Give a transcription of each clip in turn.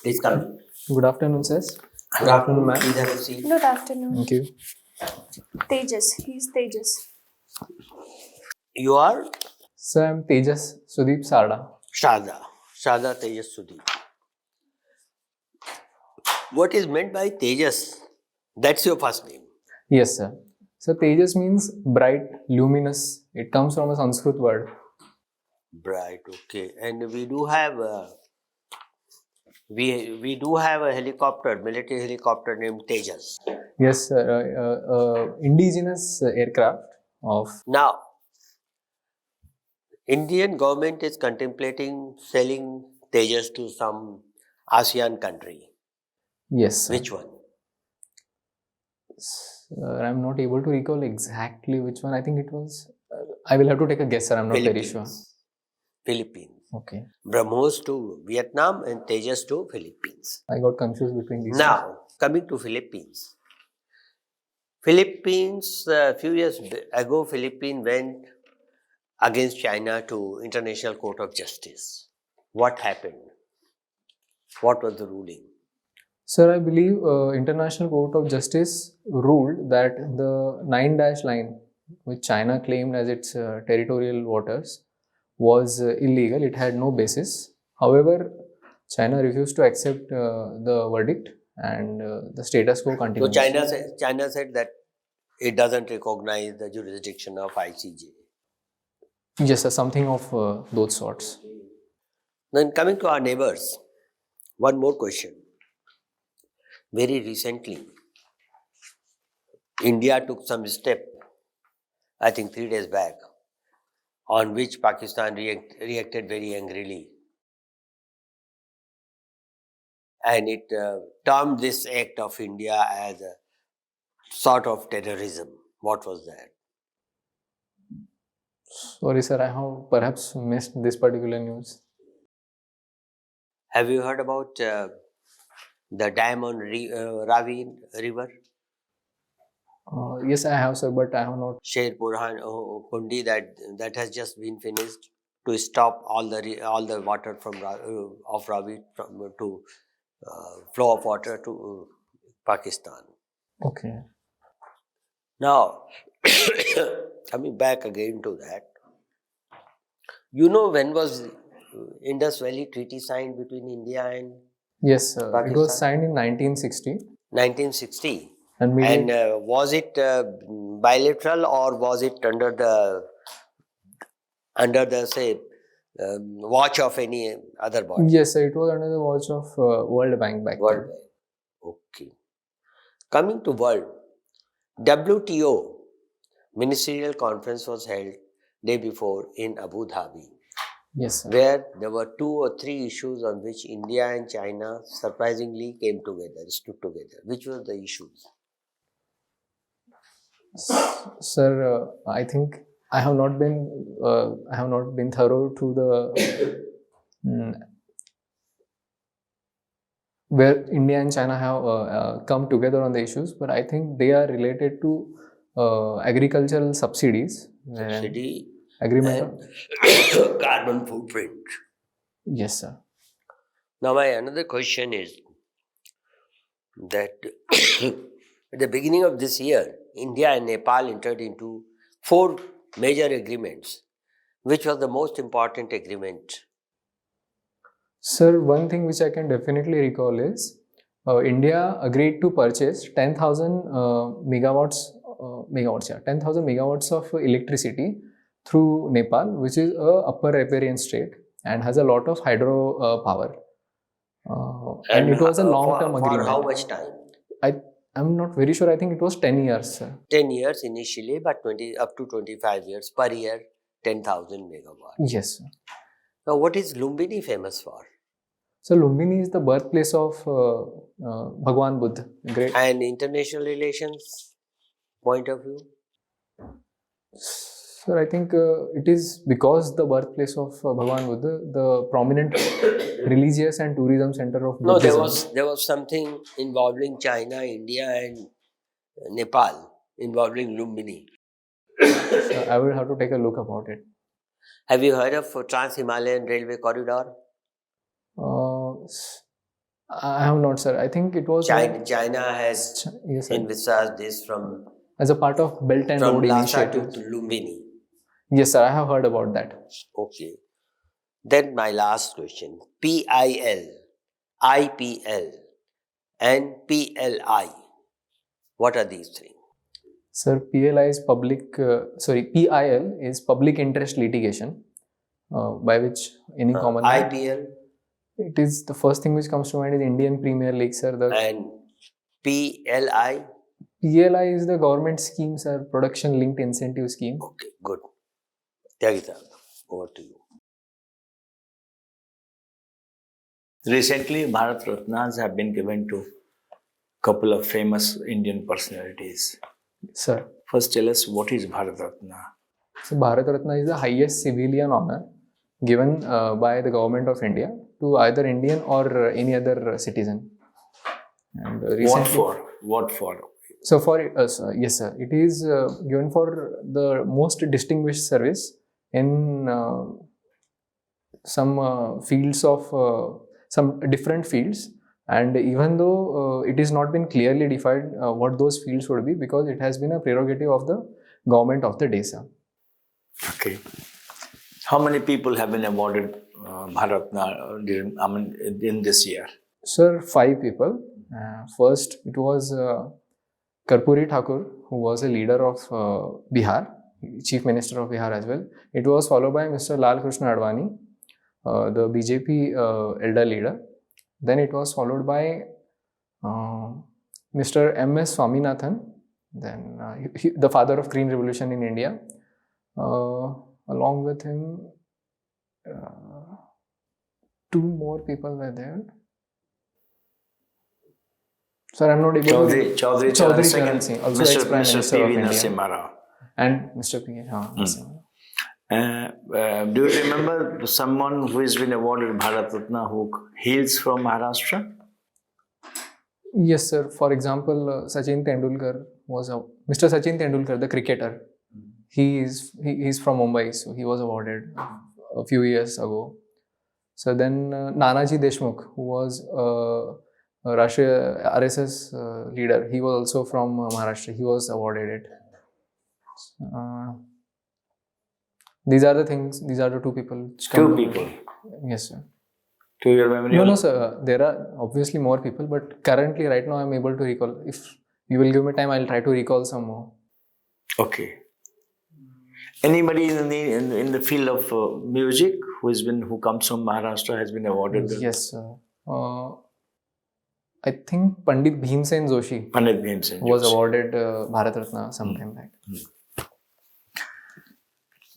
Please come. Good afternoon, sir. Good afternoon, ma'am. Please have a seat. Good afternoon. Thank you. Tejas. He's Tejas. You are Sir, I'm Tejas Sudeep Sarda. Sarda Tejas Sudeep. What is meant by Tejas? That's your first name. Yes, sir. So Tejas means bright, luminous. It comes from a Sanskrit word. Bright, okay. And we do have we do have a helicopter, military helicopter named Tejas. Yes, sir. Indigenous aircraft of. Now, Indian government is contemplating selling Tejas to some ASEAN country. Yes, sir. Which one? I'm not able to recall exactly which one. I think it was. I will have to take a guess, sir. I'm not very sure. Philippines. Okay. BrahMos to Vietnam and Tejas to Philippines. I got confused between these. Now, coming to Philippines. Philippines, a few years ago, Philippines went against China to International Court of Justice. What happened? What was the ruling? Sir, I believe International Court of Justice ruled that the 9-dash line, which China claimed as its territorial waters, was illegal. It had no basis. However, China refused to accept the verdict, and the status quo continues. So China said that it doesn't recognize the jurisdiction of ICJ. Yes, sir, something of those sorts. Then coming to our neighbors, one more question. Very recently, India took some step, I think 3 days back, on which Pakistan reacted very angrily. And it termed this act of India as a sort of terrorism. What was that? Sorry, sir, I have perhaps missed this particular news. Have you heard about the dam on Ravi River? Yes, I have, sir, but I have not. Sher Burhan Kundi that has just been finished to stop all the water from of Ravi to flow of water to Pakistan. Okay. Now, coming back again to that, you know when was Indus Valley Treaty signed between India and Yes, sir. Pakistan? It was signed in 1960. 1960. And was it bilateral or was it under the say watch of any other body? Yes, sir. It was under the watch of World Bank back World then. Bank. Okay. Coming to world, WTO ministerial conference was held day before in Abu Dhabi. Yes, sir. Where there were 2 or 3 issues on which India and China surprisingly came together, stood together. Which were the issues? Sir, I think I have not been thorough to the where India and China have come together on the issues, but I think they are related to agricultural subsidies. Subsidy Agreement. and carbon footprint. Yes, sir. Now, my another question is that at the beginning of this year, India and Nepal entered into 4 major agreements. Which was the most important agreement? Sir, one thing which I can definitely recall is India agreed to purchase 10,000 10,000 megawatts of electricity through Nepal, which is a upper riparian state and has a lot of hydro power. And it was a long-term agreement. For how much time? I'm not very sure. I think it was 10 years, sir. 10 years initially, but up to 25 years per year, 10,000 megawatts. Yes, sir. Now, what is Lumbini famous for? So, Lumbini is the birthplace of Bhagwan Buddha. Great. And international relations point of view? Sir, I think it is because the birthplace of Bhagwan Buddha, the prominent religious and tourism center of Buddhism. No, there was something involving China, India and Nepal, involving Lumbini. So I will have to take a look about it. Have you heard of Trans-Himalayan Railway Corridor? I have not, sir. I think it was China has yes, sir. envisaged this from As a part of Belt and Road Lhasa Initiative. to Lumbini. Yes, sir. I have heard about that. Okay. Then my last question. PIL, IPL and PLI. What are these three? Sir, PIL is public interest litigation, by which any common man- IPL It is the first thing which comes to mind is Indian Premier League, sir. and PLI. PLI is the government scheme, sir, production linked incentive scheme. Okay, good. Tyagita, over to you. Recently, Bharat Ratnas have been given to couple of famous Indian personalities. Sir, First, tell us what is Bharat Ratna. so Bharat Ratna is the highest civilian honor given by the government of India to either Indian or any other citizen. And What for? So for yes, sir, it is given for the most distinguished service in some fields of some different fields. And even though it is not been clearly defined what those fields would be, because it has been a prerogative of the government of the day, sir. Okay. How many people have been awarded Bharat Ratna in this year? Sir, 5 people. First, it was Karpuri Thakur, who was a leader of Bihar, Chief Minister of Bihar as well. It was followed by Mr. Lal Krishna Advani, the BJP elder leader. Then it was followed by Mr. M.S. Swaminathan, then the father of Green Revolution in India. Along with him, 2 more people were there. Sir, I'm not able Chaudhary Chaudhary second, Charan Singh, also Mr. ex-Prime Minister of P.V. India. Narasimha Rao. And Mr. P. Narasimha. Do you remember someone who has been awarded Bharat Ratna who hails from Maharashtra? Yes, sir. For example, Sachin Tendulkar was Mr. Sachin Tendulkar, the cricketer. He is from Mumbai, so he was awarded a few years ago. So then Nanaji Deshmukh, who was Rashtriya RSS leader, he was also from Maharashtra. He was awarded it. These are the things. These are the 2 people. Two people. Yes, sir. To your memory? No, sir. There are obviously more people, but currently, right now, I'm able to recall. If you will give me time, I'll try to recall some more. Okay. Anybody in the field of music who comes from Maharashtra has been awarded? Yes, sir. I think Pandit Bhimsen Joshi was awarded Bharat Ratna sometime back.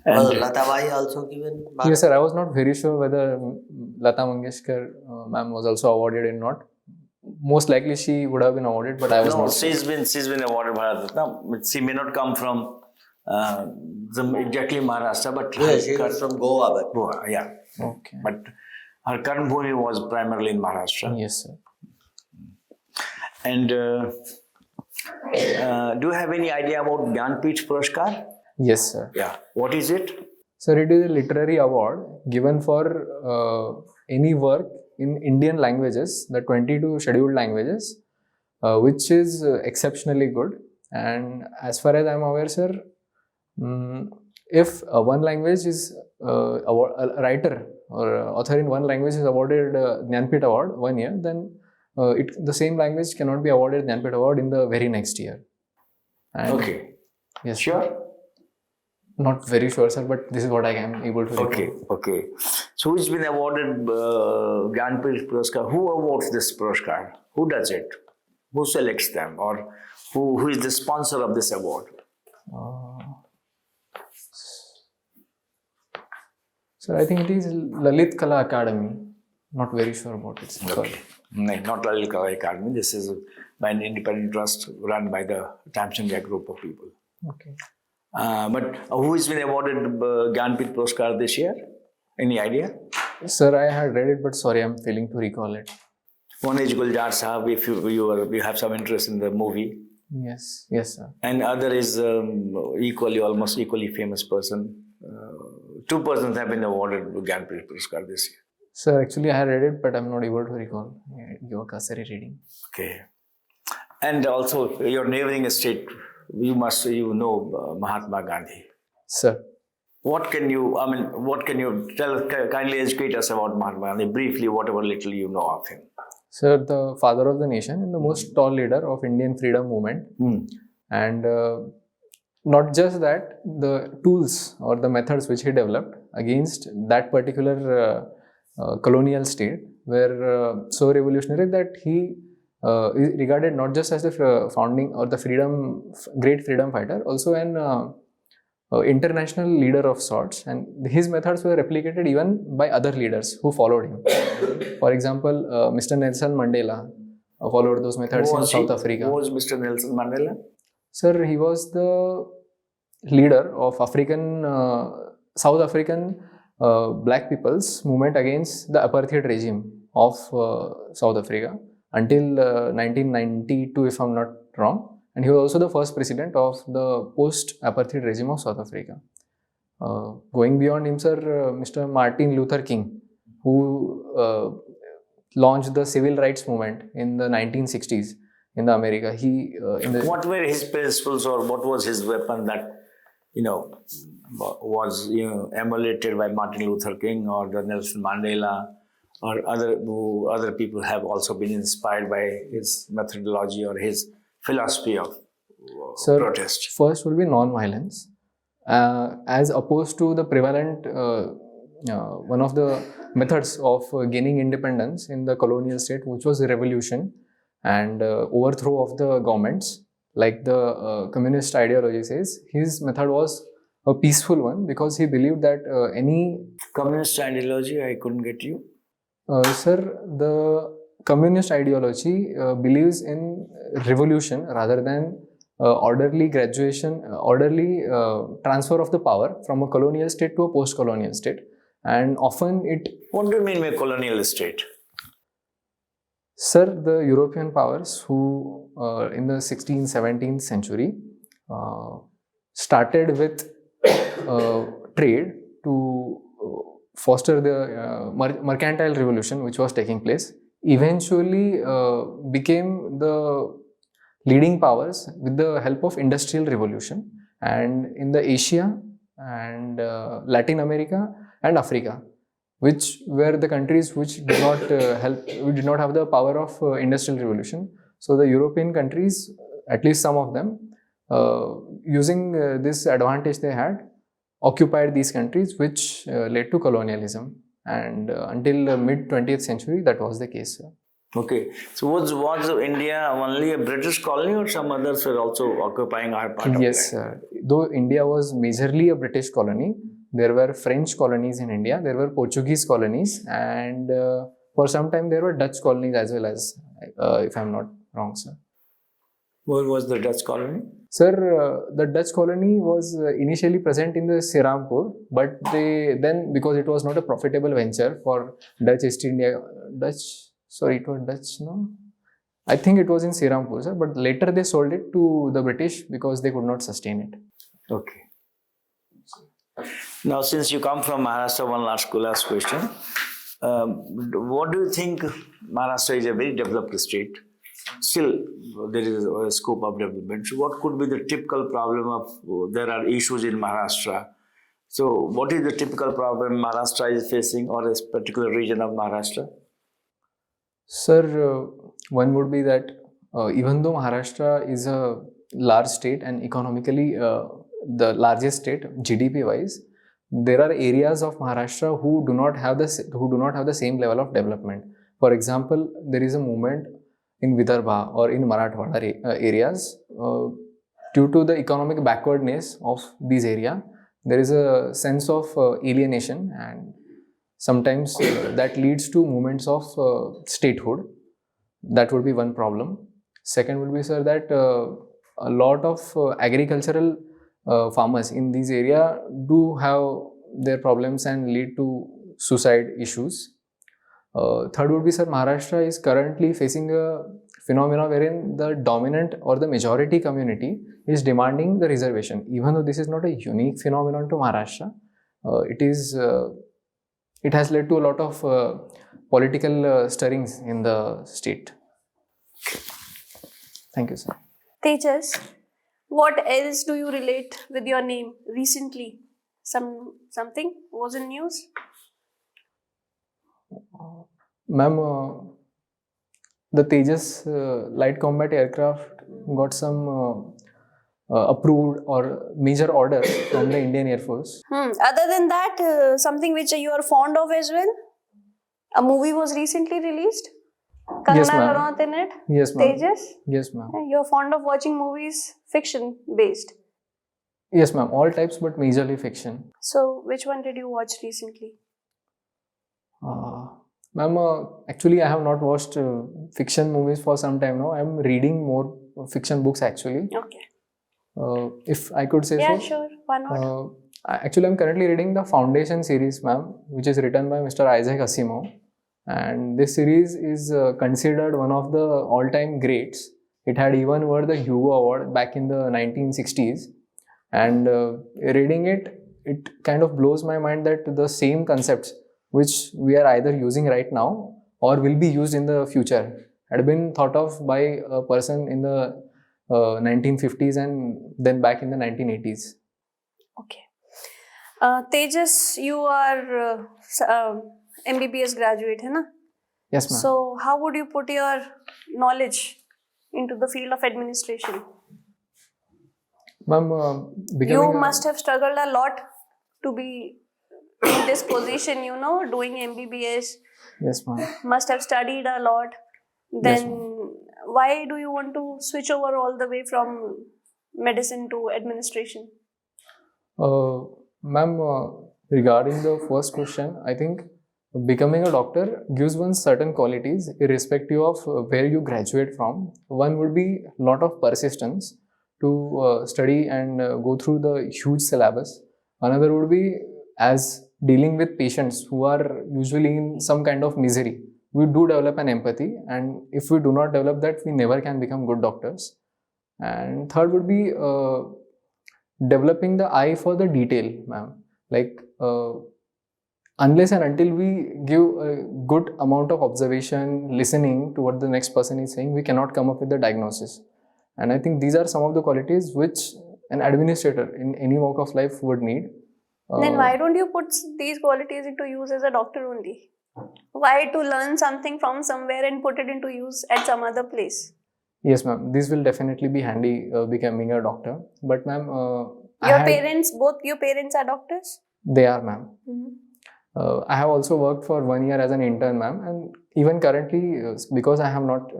Was Lata Bai also given? Yes, sir. I was not very sure whether Lata Mangeshkar ma'am was also awarded or not. Most likely she would have been awarded, but I was not. She's been awarded Bharat Ratna. She may not come from exactly Maharashtra, but she was from Goa. Goa, yeah. Okay. But her Karm Bhumi was primarily in Maharashtra. Yes, sir. And do you have any idea about Jnanpith Puraskar? Yes, sir. Yeah. What is it? Sir, it is a literary award given for any work in Indian languages, the 22 scheduled languages, which is exceptionally good. And as far as I am aware, sir, if one language is a writer or author in one language is awarded Jnanpith Award 1 year, then the same language cannot be awarded Jnanpith Award in the very next year. And okay. Yes. Sure? Not very sure, sir, but this is what I am able to recall. Okay. So who's been awarded Jnanpith Puraskar? Who awards this Puraskar? Who does it? Who selects them? Or who is the sponsor of this award? Sir, I think it is Lalit Kala Academy. Not very sure about it. Okay. No, not Lalit Kala Academy. This is by an independent trust run by the Times India group of people. Okay. But who has been awarded Jnanpith Puraskar this year? Any idea? Sir, I had read it, but sorry, I'm failing to recall it. One is Guljar Sahab, if you have some interest in the movie. Yes, sir. And other is almost equally famous person. 2 persons have been awarded Jnanpith Puraskar this year. Sir, actually I had read it, but I'm not able to recall your cursory reading. Okay. And also your neighboring state, you know Mahatma Gandhi. Sir, What can you tell, kindly educate us about Mahatma Gandhi, briefly, whatever little you know of him. sir, the father of the nation and the most tall leader of Indian freedom movement. And not just that, the tools or the methods which he developed against that particular colonial state were so revolutionary that he is regarded not just as the founding or the great freedom fighter, also an international leader of sorts, and his methods were replicated even by other leaders who followed him. For example, Mr. Nelson Mandela followed those methods in South Africa. Who was Mr. Nelson Mandela? Sir, he was the leader of South African black people's movement against the apartheid regime of South Africa until 1992, if I'm not wrong. And he was also the first president of the post-apartheid regime of South Africa. Going beyond him, sir, Mr. Martin Luther King, who launched the civil rights movement in the 1960s in America. What were his principles, or what was his weapon that was emulated by Martin Luther King or the Nelson Mandela, or other people have also been inspired by his methodology or his philosophy of protest? First will be non-violence, as opposed to the prevalent one of the methods of gaining independence in the colonial state, which was revolution and overthrow of the governments, like the communist ideology says. His method was a peaceful one because he believed that any communist ideology, I couldn't get you. Sir, the communist ideology believes in revolution rather than orderly transfer of the power from a colonial state to a post-colonial state. And often it... What do you mean by colonial state? Sir, the European powers who in the 16th, 17th century started with trade to foster the mercantile revolution which was taking place, eventually became the leading powers with the help of industrial revolution, and in the Asia and Latin America and Africa, which were the countries which did not did not have the power of industrial revolution. So the European countries, at least some of them, using this advantage they had, occupied these countries, which led to colonialism. And until mid 20th century, that was the case. Okay. So was India only a British colony, or some others were also occupying our part of Yes, sir. Though India was majorly a British colony, there were French colonies in India, there were Portuguese colonies, and for some time there were Dutch colonies as well, as if I'm not wrong, sir. What was the Dutch colony? Sir, the Dutch colony was initially present in the Serampore, but then, because it was not a profitable venture for Dutch East India, I think it was in Serampore, sir, but later they sold it to the British because they could not sustain it. Okay. Now, since you come from Maharashtra, one last question. What do you think? Maharashtra is a very developed state. Still, there is a scope of development. So what could be the typical problem of, there are issues in Maharashtra. So what is the typical problem Maharashtra is facing, or a particular region of Maharashtra? Sir, one would be that even though Maharashtra is a large state and economically the largest state GDP wise, there are areas of Maharashtra who do not have the same level of development. For example, there is a movement in Vidarbha or in Marathwada areas. Due to the economic backwardness of these areas, there is a sense of alienation, and sometimes that leads to movements of statehood. That would be one problem. Second would be, sir, that a lot of agricultural farmers in these areas do have their problems and lead to suicide issues. Third would be, sir, Maharashtra is currently facing a phenomena wherein the dominant or the majority community is demanding the reservation. Even though this is not a unique phenomenon to Maharashtra, it it has led to a lot of political stirrings in the state. Thank you, sir. Tejas, what else do you relate with your name recently? Something was in news? Ma'am, the Tejas light combat aircraft got some approved or major order from the Indian Air Force. Other than that, something which you are fond of as well? A movie was recently released? Yes, Kangana ma'am. Ranaut in it? Yes, ma'am. Tejas? Yes, ma'am. You're fond of watching movies fiction based. Yes, ma'am. All types, but majorly fiction. So, which one did you watch recently? Ma'am, actually, I have not watched fiction movies for some time now. I'm reading more fiction books actually. Okay. If I could say Yeah, so. sure. Why not? Actually, I'm currently reading the Foundation series, ma'am, which is written by Mr. Isaac Asimov. And this series is considered one of the all-time greats. It had even won the Hugo Award back in the 1960s. And reading it, it kind of blows my mind that the same concepts which we are either using right now or will be used in the future had been thought of by a person in the 1950s and then back in the 1980s. Okay. Tejas, you are MBBS graduate, hai na? Yes, ma'am. So, how would you put your knowledge into the field of administration? Ma'am, You must have struggled a lot to be in this position, doing MBBS. Yes, ma'am. Must have studied a lot. Then, why do you want to switch over all the way from medicine to administration? Ma'am, regarding the first question, I think becoming a doctor gives one certain qualities irrespective of where you graduate from. One would be a lot of persistence to study and go through the huge syllabus. Another would be as dealing with patients who are usually in some kind of misery. We do develop an empathy, and if we do not develop that, we never can become good doctors. And third would be developing the eye for the detail, ma'am. Like unless and until we give a good amount of observation, listening to what the next person is saying, we cannot come up with the diagnosis. And I think these are some of the qualities which an administrator in any walk of life would need. Then why don't you put these qualities into use as a doctor only? Why to learn something from somewhere and put it into use at some other place? Yes, ma'am. This will definitely be handy becoming a doctor. But, ma'am, both your parents are doctors? They are, ma'am. Mm-hmm. I have also worked for 1 year as an intern, ma'am. And even currently, because I have not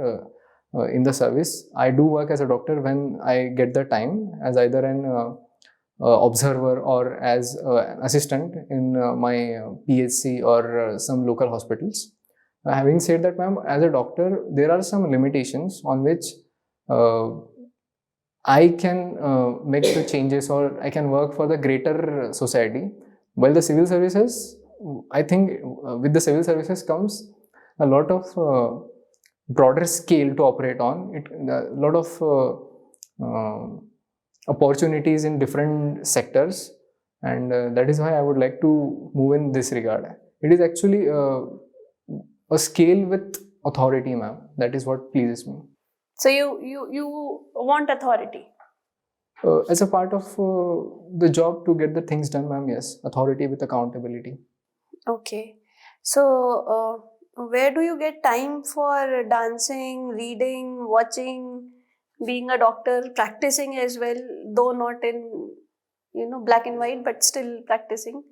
in the service, I do work as a doctor when I get the time as either an observer or as an assistant in my PHC or some local hospitals. Having said that, ma'am, as a doctor, there are some limitations on which I can make the changes or I can work for the greater society. While the civil services, I think with the civil services comes a lot of broader scale to operate on. A lot of opportunities in different sectors, and that is why I would like to move in this regard. It is actually a scale with authority, ma'am. That is what pleases me. So you want authority? As a part of the job to get the things done, ma'am, yes. Authority with accountability. Okay. So where do you get time for dancing, reading, watching, being a doctor, practicing as well, though not in black and white, but still practicing?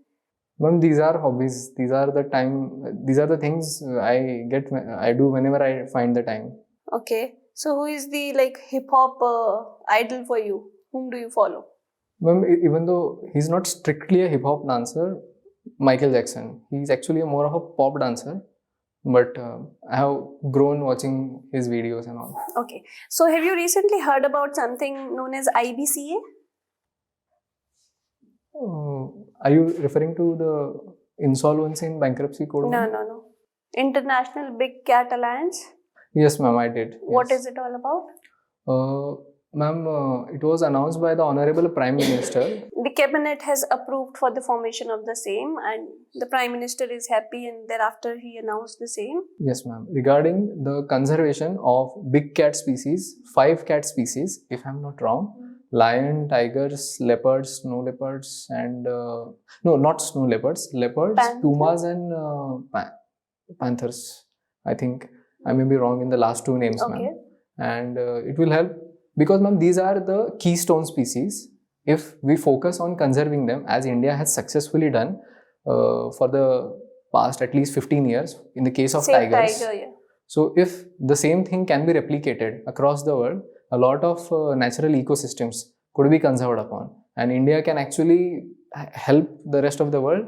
Ma'am, these are hobbies. These are the things I do whenever I find the time. Okay. So who is the hip hop idol for you? Whom do you follow? Ma'am, even though he's not strictly a hip hop dancer, Michael Jackson. He's actually more of a pop dancer. But I have grown watching his videos and all. Okay. So have you recently heard about something known as IBCA? Are you referring to the insolvency in bankruptcy code? No. International Big Cat Alliance? Yes, ma'am, I did. What is it all about? Ma'am, it was announced by the Honorable Prime Minister. The cabinet has approved for the formation of the same, and the Prime Minister is happy, and thereafter he announced the same. Yes, ma'am. Regarding the conservation of big cat species, 5 cat species, if I'm not wrong, lion, tigers, leopards, snow leopards, and no, not snow leopards, leopards, Panther? pumas, and panthers. I think I may be wrong in the last 2 names, Okay. ma'am. And it will help because, ma'am, these are the keystone species. If we focus on conserving them, as India has successfully done for the past at least 15 years in the case of Same tigers. tiger, yeah. So if the same thing can be replicated across the world, a lot of natural ecosystems could be conserved upon, and India can actually help the rest of the world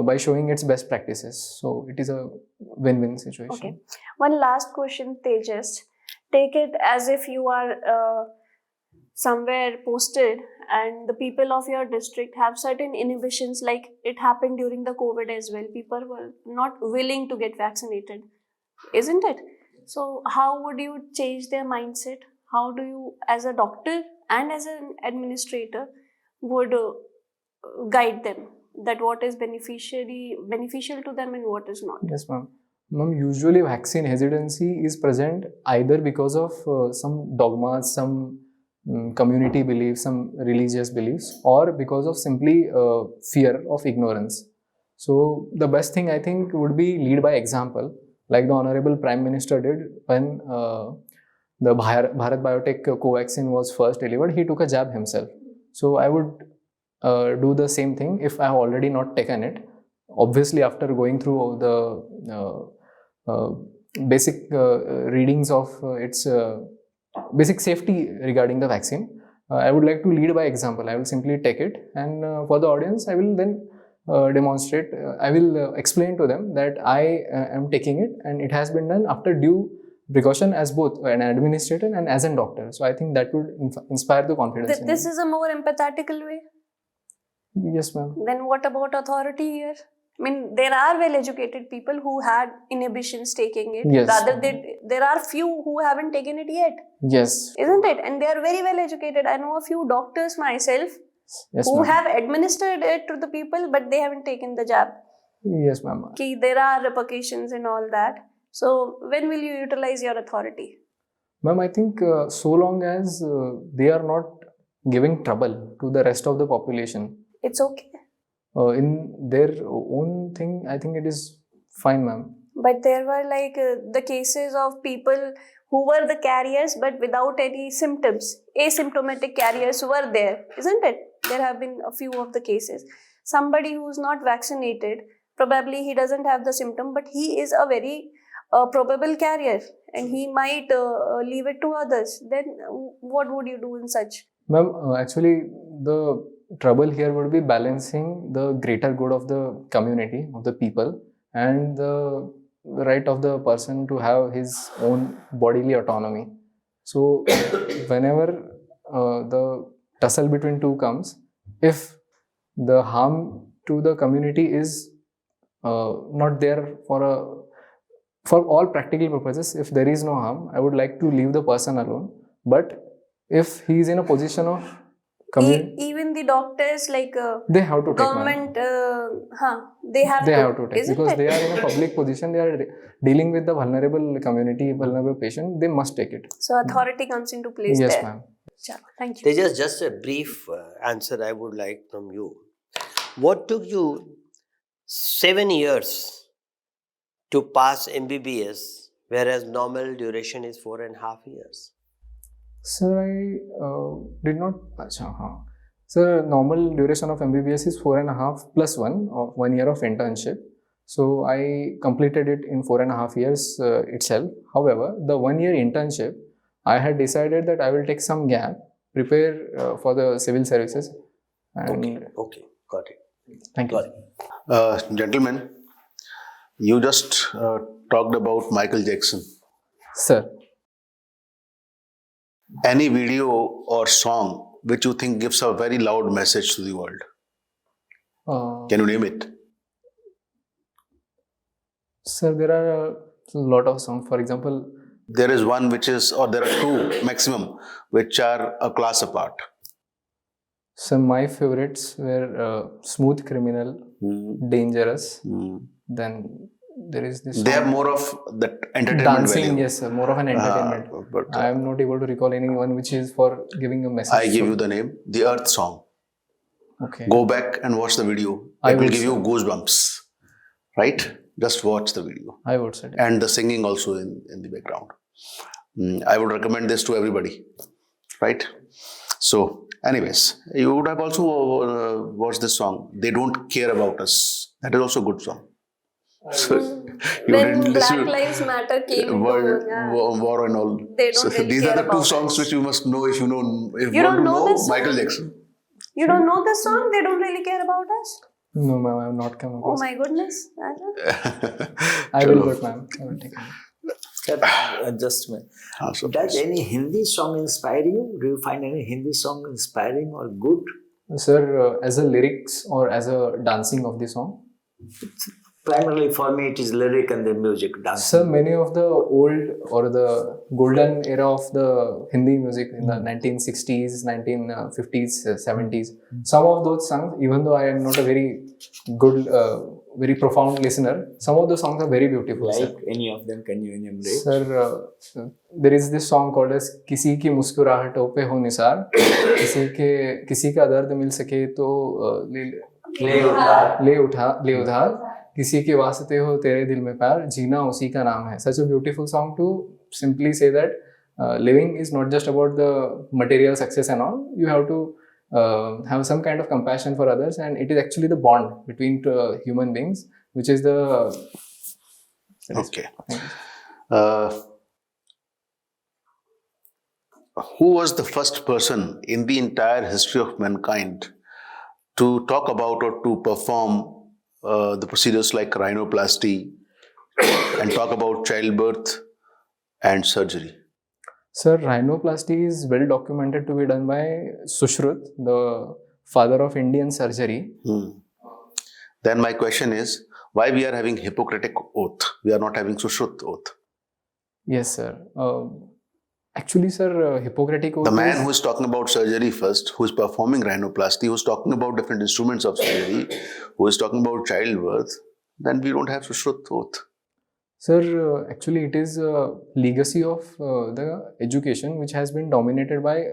by showing its best practices. So it is a win-win situation. Okay. One last question, Tejas. Take it as if you are somewhere posted and the people of your district have certain inhibitions, like it happened during the COVID as well. People were not willing to get vaccinated, isn't it? So how would you change their mindset? How do you, as a doctor and as an administrator, would guide them that what is beneficial to them and what is not? Yes, ma'am. Ma'am, usually vaccine hesitancy is present either because of some dogmas, some community beliefs, some religious beliefs, or because of simply fear of ignorance. So the best thing I think would be lead by example, like the Honorable Prime Minister did when the Bharat Biotech Covaxin was first delivered. He took a jab himself. So I would do the same thing if I have already not taken it. Obviously, after going through the basic readings of its basic safety regarding the vaccine, I would like to lead by example. I will simply take it, and for the audience, I will then demonstrate. I will explain to them that I am taking it, and it has been done after due precaution as both an administrator and as a doctor. So I think that would inspire the confidence. This is a more empathetical way. Yes, ma'am. Then what about authority here? I mean, there are well-educated people who had inhibitions taking it. Yes. Rather, there are few who haven't taken it yet. Yes. Isn't it? And they are very well-educated. I know a few doctors myself Yes, who ma'am. have administered it to the people, but they haven't taken the jab. Yes, ma'am. There are repercussions and all that. So, when will you utilize your authority? Ma'am, I think so long as they are not giving trouble to the rest of the population, It's okay. in their own thing, I think it is fine, ma'am. But there were like the cases of people who were the carriers but without any symptoms. Asymptomatic carriers were there, isn't it? There have been a few of the cases. Somebody who's not vaccinated, probably he doesn't have the symptom, but he is a very probable carrier and he might leave it to others. Then what would you do in such? Ma'am, actually, the trouble here would be balancing the greater good of the community, of the people, and the right of the person to have his own bodily autonomy. So, whenever the tussle between two comes, if the harm to the community is not there for all practical purposes, if there is no harm, I would like to leave the person alone. But if he is in a position of Even the doctors, like they have to take, government, they have to take, isn't because it? they are in a public position. They are dealing with the vulnerable community, vulnerable patient. They must take it. So authority comes into place Yes, there. ma'am. Chalo, thank you. Tejas, just a brief answer I would like from you. What took you 7 years to pass MBBS, whereas normal duration is 4.5 years? Sir, I did not. Sir, normal duration of MBBS is 4.5 plus 1 year of internship. So I completed it in 4.5 years itself. However, the 1 year internship, I had decided that I will take some gap, prepare for the civil services. And Okay, got it. Thank you. Got it. Gentlemen, you just talked about Michael Jackson. Sir, Any video or song which you think gives a very loud message to the world? Can you name it? sir, there are a lot of songs. For example, there is one which is, or there are two maximum, which are a class apart. So my favorites were Smooth Criminal, Dangerous. Then there is this They song, have more of that entertainment dancing, value. yes, sir, more of an entertainment. But I am not able to recall anyone which is for giving a message. I give you the name, the Earth song. Okay. Go back and watch the video. I It will would, give you sir. goosebumps. Right? Just watch the video. I would say. And the singing also in the background. I would recommend this to everybody. Right? So, anyways, you would have also watched this song. They Don't Care About Us. That is also a good song. So, you When didn't Black listen to Lives Matter came into World yeah, War and all. they don't So really these are care the two about songs us. which you must know if you know. If You want don't to know know this song? Michael Jackson. You don't know this song? They don't really care about us? No, ma'am, I have not come Oh across. my goodness. I will, but ma'am, I will take it. Sir, just a minute. So Does any Hindi song inspire you? Do you find any Hindi song inspiring or good? Sir, as a lyrics or as a dancing of the song? Primarily for me, it is lyric and the music, dance. Sir, many of the old or the golden era of the Hindi music in the 1960s, 1950s, 70s, some of those songs, even though I am not a very good, very profound listener, some of the songs are very beautiful. Like Sir. any of them, can you enumerate? Sir, there is this song called as किसी की मुस्कुराहटों पे हो निसार, किसी का दर्द मिल सके तो ले उधार, किसी के वास्ते हो तेरे दिल में प्यार, जीना उसी का नाम है. Such a beautiful song to simply say that living is not just about the material success and all. You have to have some kind of compassion for others, and it is actually the bond between human beings, which is the. Okay. Who was the first person in the entire history of mankind to talk about or to perform the procedures like rhinoplasty and talk about childbirth and surgery? Sir, rhinoplasty is well documented to be done by Sushrut, the father of Indian surgery. Then my question is, why we are having Hippocratic oath? We are not having Sushrut oath. Yes, sir. Actually, sir, Hippocratic oath. The man who is talking about surgery first, who is performing rhinoplasty, who is talking about different instruments of surgery, who is talking about childbirth, then we don't have Sushrut oath. Sir, actually, it is a legacy of the education which has been dominated by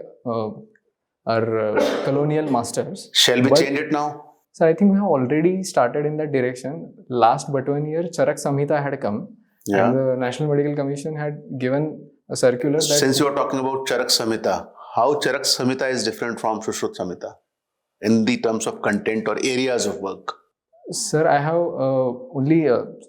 our colonial masters. Shall we change it now? Sir, I think we have already started in that direction. Last but 1 year, Charak Samhita had come, and the National Medical Commission had given a circular that. Since you are talking about Charak Samhita, how Charak Samhita is different from Sushrut Samhita in the terms of content or areas of work? Sir, I have only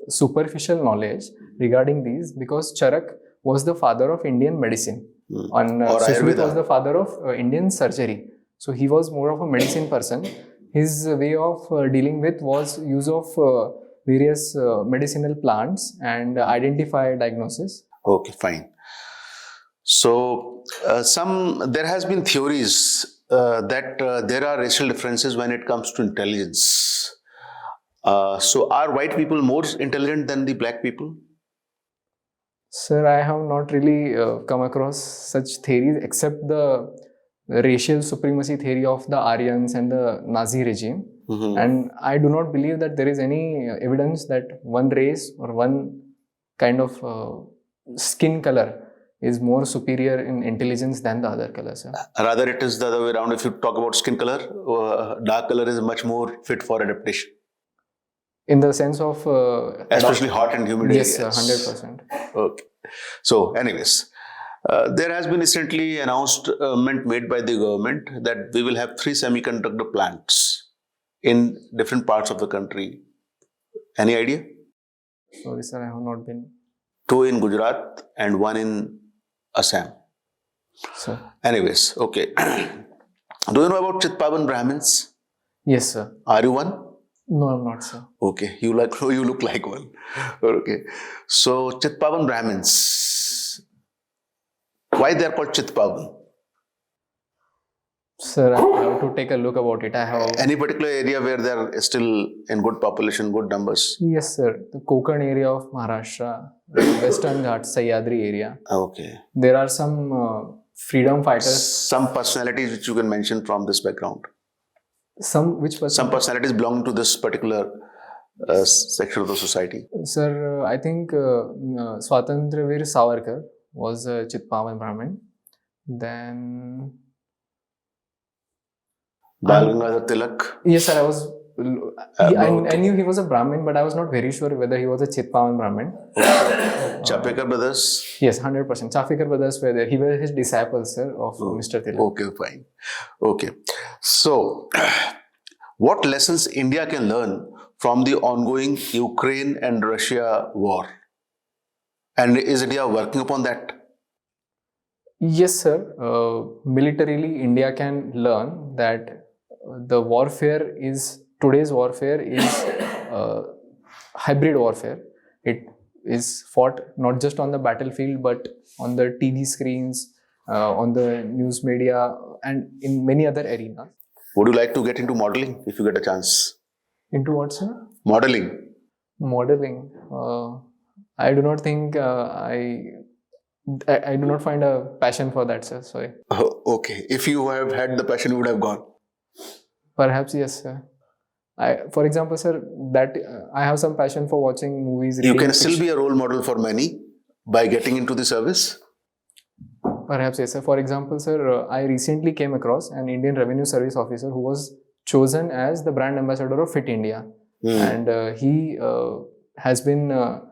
superficial knowledge regarding these because Charak was the father of Indian medicine and Sushrut was the father of Indian surgery. So he was more of a medicine person. His way of dealing with was use of various medicinal plants and identify diagnosis. Okay, fine. So there has been theories that there are racial differences when it comes to intelligence. So are white people more intelligent than the black people? Sir, I have not really come across such theories except the racial supremacy theory of the Aryans and the Nazi regime. And I do not believe that there is any evidence that one race or one kind of skin color is more superior in intelligence than the other color, sir. Rather, it is the other way around. If you talk about skin color, dark color is much more fit for adaptation. In the sense of... especially hot and humid yes, areas. Yes, 100%. Okay. So, anyways, there has been recently announcement made by the government that we will have 3 semiconductor plants in different parts of the country. Any idea? Sorry, sir, I have not been. 2 in Gujarat and 1 in Assam. Sir. Anyways, okay. Do you know about Chitpavan Brahmins? Yes, sir. Are you one? No, I'm not, sir. Okay, you look like one. Okay. So, Chitpavan Brahmins. Why they are called Chitpavan? Sir, I have to take a look about it. I have. Any particular area where they are still in good population, good numbers? Yes, sir. The Konkan area of Maharashtra, Western Ghats, Sahyadri area. Okay. There are some freedom fighters. Some personalities which you can mention from this background. Which person? Some personalities belong to this particular section of the society. Sir, I think Swatantraveer Savarkar was a Chitpavan Brahmin. Then Bal Gangadhar Tilak. Yes, sir. I knew he was a Brahmin, but I was not very sure whether he was a Chitpavan Brahmin. Chapekar brothers. Yes, 100%. Chapekar brothers were there. He was his disciples, sir, of Mr. Tilak. Okay, fine. Okay. So, what lessons India can learn from the ongoing Ukraine and Russia war? And is India working upon that? Yes, sir. Militarily, India can learn that today's warfare is hybrid warfare. It is fought not just on the battlefield, but on the TV screens, on the news media, and in many other arenas. Would you like to get into modeling if you get a chance? Into what, sir? Modeling. Modeling. I do not think I do not find a passion for that, sir. Sorry. Oh, okay. If you have had the passion, you would have gone. Perhaps yes, sir. For example, sir, that I have some passion for watching movies. You can still be a role model for many by getting into the service. Perhaps yes, sir. For example, sir, I recently came across an Indian Revenue Service officer who was chosen as the brand ambassador of Fit India, and he has been a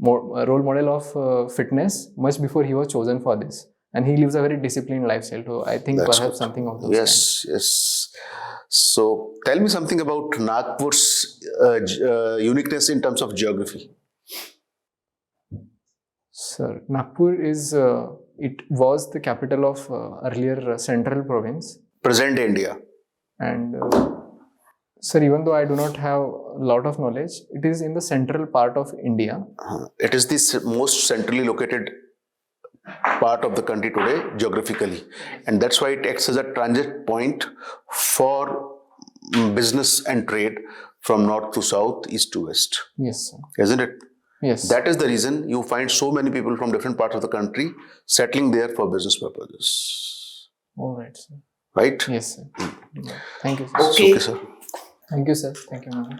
role model of fitness much before he was chosen for this, and he lives a very disciplined lifestyle. So I think that's perhaps good. Something of those. Yes, yes. So tell me something about Nagpur's uniqueness in terms of geography. Sir, Nagpur is it was the capital of earlier central province. Present India. And sir, even though I do not have a lot of knowledge, it is in the central part of India. It is the most centrally located part of the country today geographically, and that's why it acts as a transit point for business and trade from north to south, east to west. Yes, sir. Isn't it? Yes. That is the reason you find so many people from different parts of the country settling there for business purposes. All right, sir. Right? Yes, sir. Thank you, sir. Okay. Okay, sir. Thank you, sir. Thank you, ma'am.